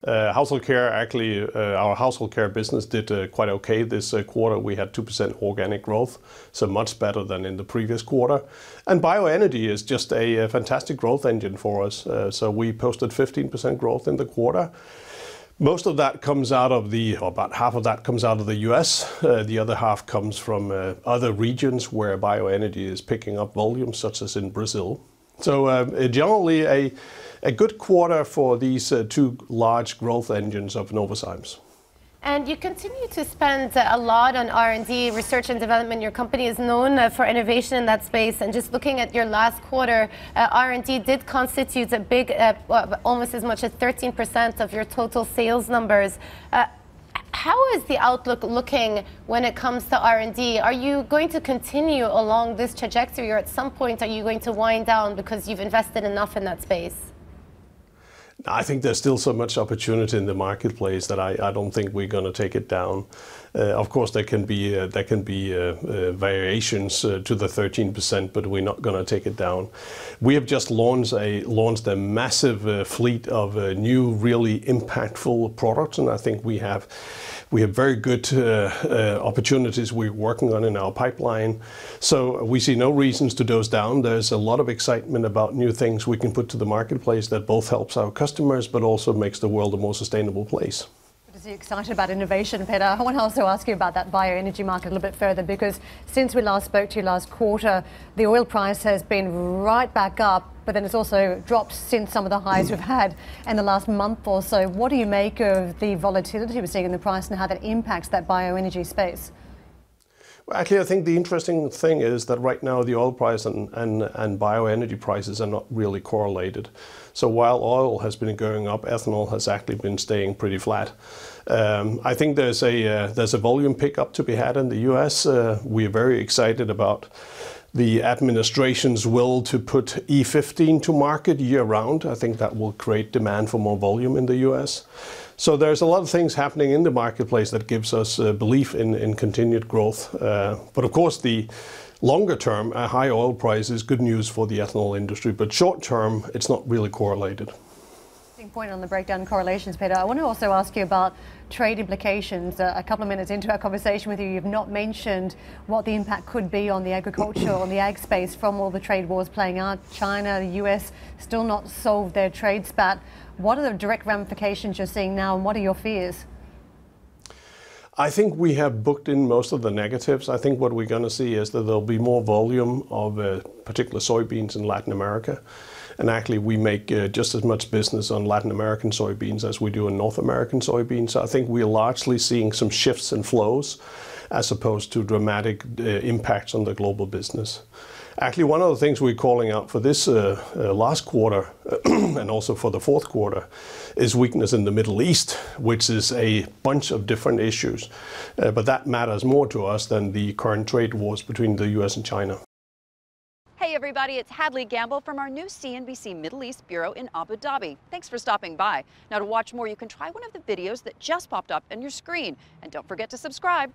Household care, actually, our household care business did quite okay this quarter. We had 2% organic growth, so much better than in the previous quarter. And bioenergy is just a fantastic growth engine for us. So we posted 15% growth in the quarter. Most of that comes out of or about half of that comes out of the US. The other half comes from other regions where bioenergy is picking up volume, such as in Brazil. So generally a good quarter for these two large growth engines of Novozymes. And you continue to spend a lot on R&D, research and development. Your company is known for innovation in that space. And just looking at your last quarter, R&D did constitute a big, almost as much as 13% of your total sales numbers. How is the outlook looking when it comes to R&D? Are you going to continue along this trajectory, or at some point are you going to wind down because you've invested enough in that space? I think there's still so much opportunity in the marketplace that I don't think we're going to take it down. Of course, there can be variations to the 13%, but we're not going to take it down. We have just launched a massive fleet of new, really impactful products, and I think we have very good opportunities we're working on in our pipeline. So we see no reasons to doze down. There's a lot of excitement about new things we can put to the marketplace that both helps our customers, but also makes the world a more sustainable place. You're excited about innovation, Peder. I want to also ask you about that bioenergy market a little bit further, because since we last spoke to you last quarter, the oil price has been right back up, but then it's also dropped since some of the highs we've had in the last month or so. What do you make of the volatility we're seeing in the price and how that impacts that bioenergy space? Well, actually, I think the interesting thing is that right now the oil price and bioenergy prices are not really correlated. So while oil has been going up, ethanol has actually been staying pretty flat. I think there's a volume pickup to be had in the US. We're very excited about the administration's will to put E15 to market year-round. I think that will create demand for more volume in the US. So there's a lot of things happening in the marketplace that gives us belief in continued growth. But of course, the longer term, a high oil price is good news for the ethanol industry. But short term, it's not really correlated. Point on the breakdown correlations, Peder. I want to also ask you about trade implications. A couple of minutes into our conversation with you, you've not mentioned what the impact could be on the agriculture, on the ag space from all the trade wars playing out. China, the US still not solved their trade spat. What are the direct ramifications you're seeing now, and what are your fears? I think we have booked in most of the negatives. I think what we're going to see is that there'll be more volume of particular soybeans in Latin America. And actually, we make just as much business on Latin American soybeans as we do in North American soybeans. So I think we're largely seeing some shifts in flows as opposed to dramatic impacts on the global business. Actually, one of the things we're calling out for this last quarter and also for the fourth quarter is weakness in the Middle East, which is a bunch of different issues. But that matters more to us than the current trade wars between the US and China. Hey everybody, it's Hadley Gamble from our new CNBC Middle East Bureau in Abu Dhabi. Thanks for stopping by. Now to watch more, you can try one of the videos that just popped up on your screen. And don't forget to subscribe.